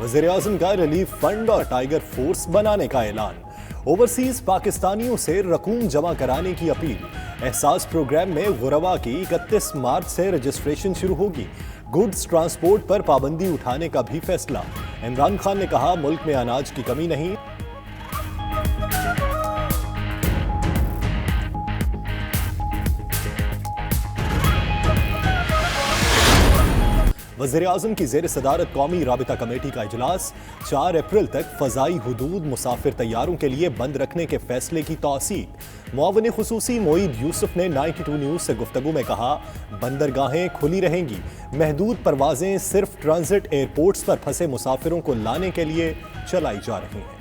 वज़ीर आज़म का relief fund और टाइगर फोर्स बनाने का ऐलान। ओवरसीज पाकिस्तानियों से रकूम जमा कराने की अपील। एहसास प्रोग्राम में गुरबा की 31 मार्च से रजिस्ट्रेशन शुरू होगी। गुड्स ट्रांसपोर्ट पर पाबंदी उठाने का भी फैसला। इमरान खान ने कहा, मुल्क में अनाज की कमी नहीं। वज़ीर आज़म की ज़ेर सदारत कौमी राबिता कमेटी का इजलास। 4 अप्रैल तक फ़ज़ाई हुदूद मुसाफिर तैयारों के लिए बंद रखने के फैसले की तौसीक। मुआविन खुसूसी मोईद यूसुफ ने 92 न्यूज़ से गुफ्तगू में कहा, बंदरगाहें खुली रहेंगी। महदूद परवाजें सिर्फ ट्रांजिट एयरपोर्ट्स पर फंसे मुसाफिरों को लाने के लिए चलाई जा रही हैं।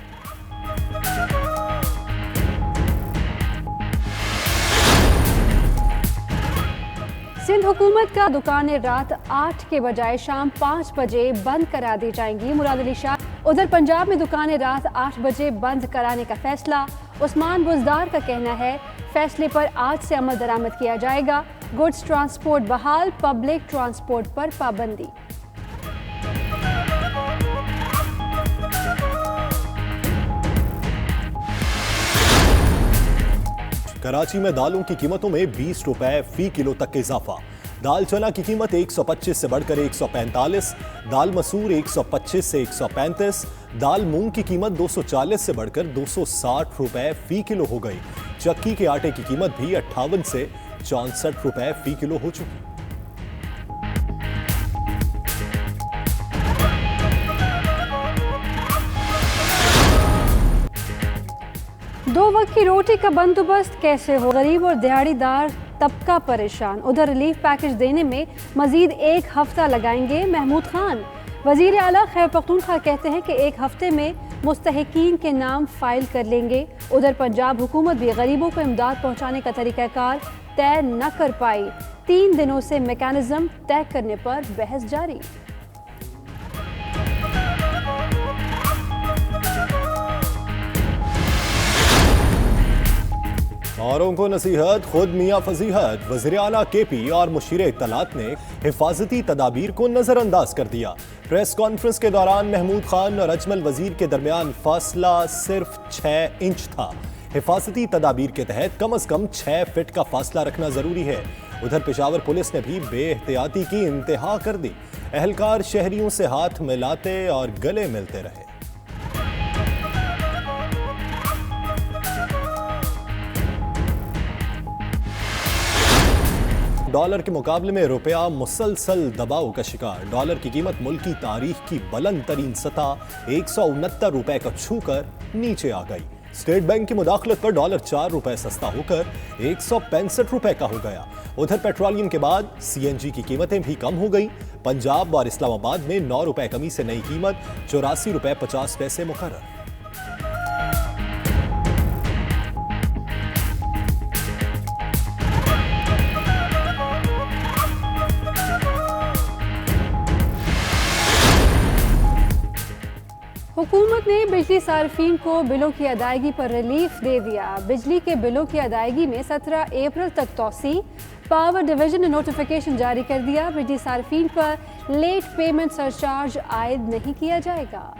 सिंध हुकूमत का दुकानें रात 8 के बजाय शाम 5 बजे बंद करा दी जाएंगी। मुराद अली शाह। उधर पंजाब में दुकानें रात 8 बजे बंद कराने का फैसला। उस्मान बुज़दार का कहना है, फैसले पर आज से अमल दरामद किया जाएगा। गुड्स ट्रांसपोर्ट बहाल, पब्लिक ट्रांसपोर्ट पर पाबंदी। कराची में दालों की कीमतों में 20 रुपए फी किलो तक इजाफा। दाल चना की कीमत 125 से बढ़कर 145, दाल मसूर 125 से 135, दाल मूंग की कीमत 240 से बढ़कर 260 रुपए फी किलो हो गई। चक्की के आटे की कीमत भी 58 से 64 रुपए फी किलो हो चुकी। दो वक्त की रोटी का बंदोबस्त कैसे हो, गरीब और दिहाड़ीदार तबका परेशान। उधर रिलीफ पैकेज देने में मजीद 1 हफ्ता लगाएंगे महमूद खान। वजीर आला खैबर पख्तूनख्वा कहते हैं कि 1 हफ्ते में मुस्तहिकीन के नाम फाइल कर लेंगे। उधर पंजाब हुकूमत भी गरीबों को इमदाद पहुँचाने का तरीक़ाकार तय न कर पाई। 3 दिनों से मैकेनिज्म तय करने पर बहस जारी। औरों को नसीहत, खुद मियाँ फजीहत। वज़ीर आला KP और मुशीर इत्तलात ने हिफाजती तदाबीर को नजरअंदाज कर दिया। प्रेस कॉन्फ्रेंस के दौरान महमूद खान और अजमल वजीर के दरमियान फासला सिर्फ 6 इंच था। हिफाजती तदाबीर के तहत कम अज कम 6 फीट का फासला रखना जरूरी है। उधर पेशावर पुलिस ने भी बेएहतियाती की इंतहा कर दी। एहलकार शहरियों से हाथ मिलाते और गले मिलते रहे। डॉलर के मुकाबले में रुपया मुसलसल दबाव का शिकार। डॉलर की कीमत मुल्क की तारीख की बुलंद तरीन सतह 169 रुपए को छूकर नीचे आ गई। स्टेट बैंक की मुदाखलत पर डॉलर 4 रुपए सस्ता होकर 165 रुपए का हो गया। उधर पेट्रोलियम के बाद CNG की कीमतें भी कम हो गई। पंजाब और इस्लामाबाद में 9 रुपए कमी से नई कीमत 84 रुपए 50 पैसे मुकर्रर। हुकूमत ने बिजली सार्फिन को बिलों की अदायगी पर रिलीफ दे दिया। बिजली के बिलों की अदायगी में 17 अप्रैल तक तौसी। पावर डिवीजन ने नोटिफिकेशन जारी कर दिया। बिजली सार्फिन पर लेट पेमेंट सरचार्ज आयद नहीं किया जाएगा।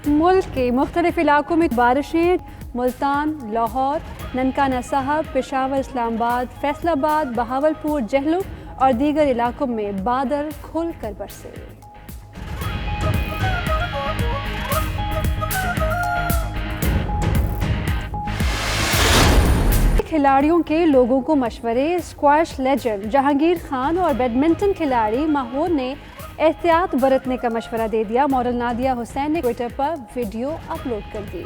मुल्क के मुख्तलिफ इलाकों में बारिशें। मुल्तान, लाहौर, ननकाना साहब, पेशावर, इस्लामाबाद, फैसलाबाद, बहावलपुर, जहलम और दीगर इलाकों में बादल खुलकर बरसे। खिलाड़ियों के लोगों को मशवरे। स्क्वैश लेजेंड जहांगीर खान और बैडमिंटन खिलाड़ी माहौर ने एहतियात बरतने का मशवरा दे दिया। मॉडल नादिया हुसैन ने ट्विटर पर वीडियो अपलोड कर दी।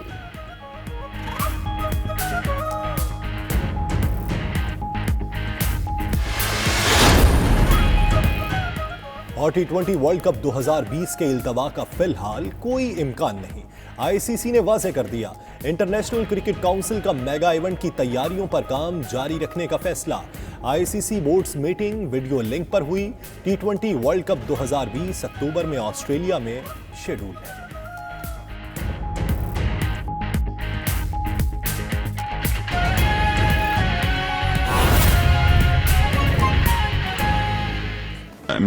और T20 वर्ल्ड कप 2020 के इल्तवा का फिलहाल कोई इम्कान नहीं। ICC ने वाज़ेह कर दिया, इंटरनेशनल क्रिकेट काउंसिल का मेगा इवेंट की तैयारियों पर काम जारी रखने का फैसला। ICC boards meeting video link पर हुई। T20 वर्ल्ड कप 2020 अक्टूबर में ऑस्ट्रेलिया में शेड्यूल है।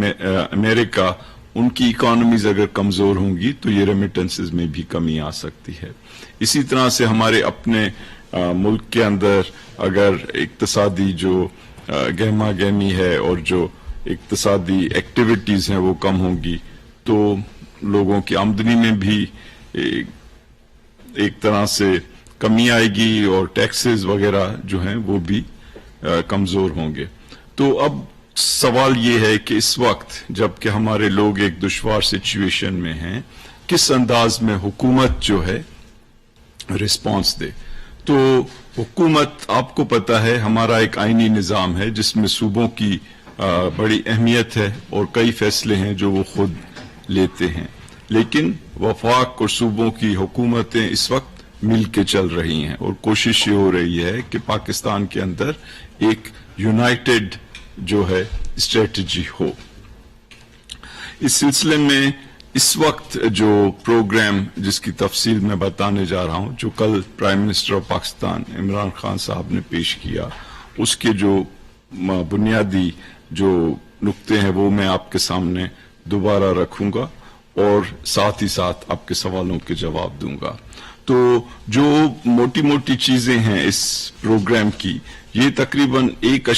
अमेरिका, उनकी इकोनॉमीज अगर कमजोर होंगी तो ये रेमिटेंसेस में भी कमी आ सकती है। इसी तरह से हमारे अपने मुल्क के अंदर अगर इक्तिसादी जो गहमा गहमी है और जो इक्तिसादी एक्टिविटीज हैं वो कम होंगी तो लोगों की आमदनी में भी एक तरह से कमी आएगी और टैक्सेस वगैरह जो हैं वो भी कमजोर होंगे। तो अब सवाल ये है कि इस वक्त जबकि हमारे लोग एक दुश्वार सिचुएशन में हैं, किस अंदाज में हुकूमत जो है रिस्पांस दे। तो हुकूमत, आपको पता है हमारा एक आईनी निज़ाम है जिसमें सूबों की बड़ी अहमियत है और कई फैसले हैं जो वो खुद लेते हैं, लेकिन वफाक और सूबों की हुकूमतें इस वक्त मिल के चल रही हैं और कोशिश ये हो रही है कि पाकिस्तान के अंदर एक यूनाइटेड जो है स्ट्रेटजी हो। इस सिलसिले में इस वक्त जो प्रोग्राम जिसकी तफसील मैं बताने जा रहा हूं, जो कल prime minister of Pakistan Imran Khan साहब ने पेश किया, उसके जो बुनियादी जो नुक्ते हैं वो मैं आपके सामने दोबारा रखूंगा और साथ ही साथ आपके सवालों के जवाब दूंगा। तो जो मोटी मोटी चीजें हैं इस प्रोग्राम की, ये तकरीबन 1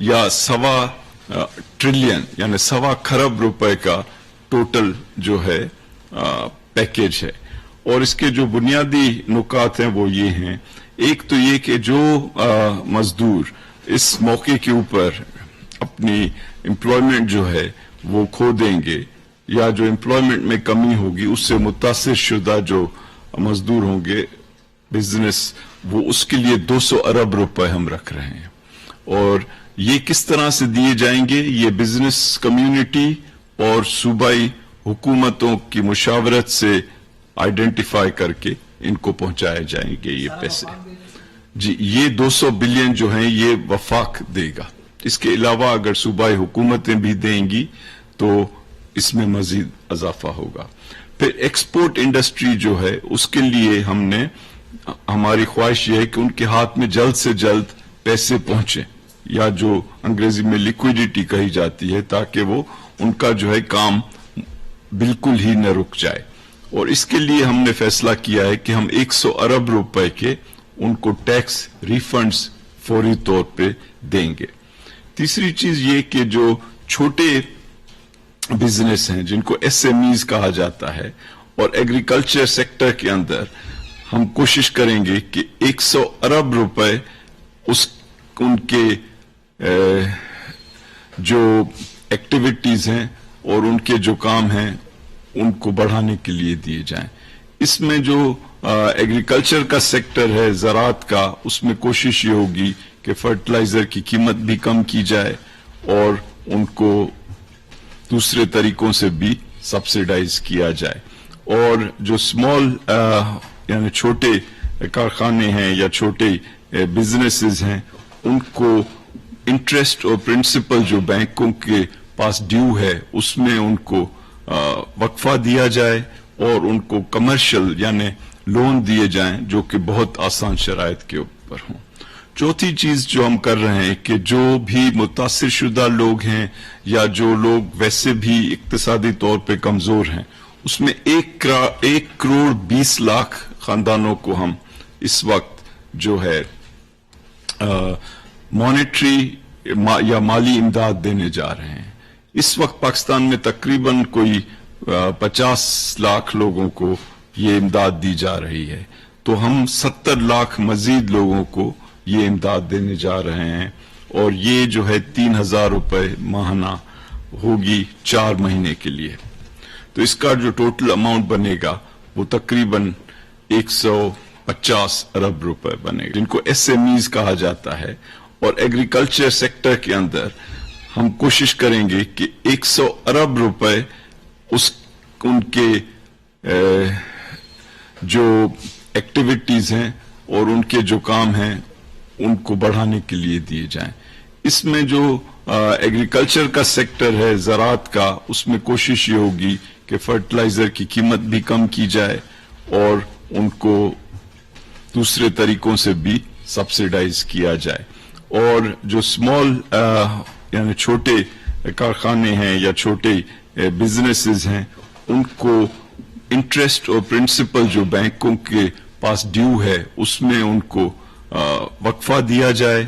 या सवा ट्रिलियन यानी सवा खरब रुपए का टोटल जो है पैकेज है। और इसके जो बुनियादी नुकात हैं वो ये हैं, एक तो ये कि जो मजदूर इस मौके के ऊपर अपनी एम्प्लॉयमेंट जो है वो खो देंगे या जो एम्प्लॉयमेंट में कमी होगी उससे मुतासिर शुदा जो मजदूर होंगे बिजनेस, वो उसके लिए 200 अरब रुपए हम रख रहे हैं। और ये किस तरह से दिए जाएंगे, ये बिजनेस कम्युनिटी और सूबाई हुकूमतों की मुशावरत से आइडेंटिफाई करके इनको पहुंचाए जाएंगे ये पैसे। जी, ये 200 बिलियन जो हैं ये वफाक देगा। इसके अलावा अगर सूबाई हुकूमतें भी देंगी तो इसमें मजीद इजाफा होगा। फिर एक्सपोर्ट इंडस्ट्री जो है उसके लिए हमारी ख्वाहिश ये है कि उनके हाथ में जल्द से जल्द पैसे पहुंचे, या जो अंग्रेजी में लिक्विडिटी कही जाती है, ताकि वो उनका जो है काम बिल्कुल ही न रुक जाए। और इसके लिए हमने फैसला किया है कि हम 100 अरब रुपए के उनको टैक्स रिफंड्स फौरी तौर पे देंगे। तीसरी चीज ये कि जो छोटे बिजनेस हैं जिनको एसएमईज कहा जाता है, और एग्रीकल्चर सेक्टर के अंदर हम कोशिश करेंगे कि 100 अरब रुपए उनके जो एक्टिविटीज हैं और उनके जो काम हैं उनको बढ़ाने के लिए दिए जाएं। इसमें जो एग्रीकल्चर का सेक्टर है, ज़राअत का, उसमें कोशिश ये होगी कि फर्टिलाइजर की कीमत भी कम की जाए और उनको दूसरे तरीकों से भी सब्सिडाइज किया जाए। और जो स्मॉल यानी छोटे कारखाने हैं या छोटे बिजनेसेस हैं, उनको इंटरेस्ट और प्रिंसिपल जो बैंकों के पास ड्यू है उसमें उनको वक्फा दिया जाए और उनको कमर्शियल यानी लोन दिए जाएं जो कि बहुत आसान शराइत के ऊपर हों। चौथी चीज जो हम कर रहे हैं कि जो भी मुतासिर शुदा लोग हैं या जो लोग वैसे भी इक्तिसादी तौर पे कमजोर हैं, उसमें 1 करोड़ 20 लाख खानदानों को हम इस वक्त जो है मॉनेटरी या माली इमदाद देने जा रहे हैं। इस वक्त पाकिस्तान में तकरीबन कोई 50 लाख लोगों को ये इमदाद दी जा रही है, तो हम 70 लाख मजीद लोगों को ये इमदाद देने जा रहे हैं। और ये जो है 3000 रुपए माहाना होगी 4 महीने के लिए। तो इसका जो टोटल अमाउंट बनेगा वो तकरीबन 150 अरब रुपए बनेगा, जिनको एसएमईज कहा जाता है। और एग्रीकल्चर सेक्टर के अंदर हम कोशिश करेंगे कि 100 अरब रुपए उनके जो एक्टिविटीज हैं और उनके जो काम हैं उनको बढ़ाने के लिए दिए जाएं। इसमें जो एग्रीकल्चर का सेक्टर है, ज़राअत का, उसमें कोशिश ये होगी कि फर्टिलाइजर की कीमत भी कम की जाए और उनको दूसरे तरीकों से भी सब्सिडाइज किया जाए। और जो स्मॉल यानी छोटे कारखाने हैं या छोटे बिजनेसेस हैं, उनको इंटरेस्ट और प्रिंसिपल जो बैंकों के पास ड्यू है उसमें उनको वक्फा दिया जाए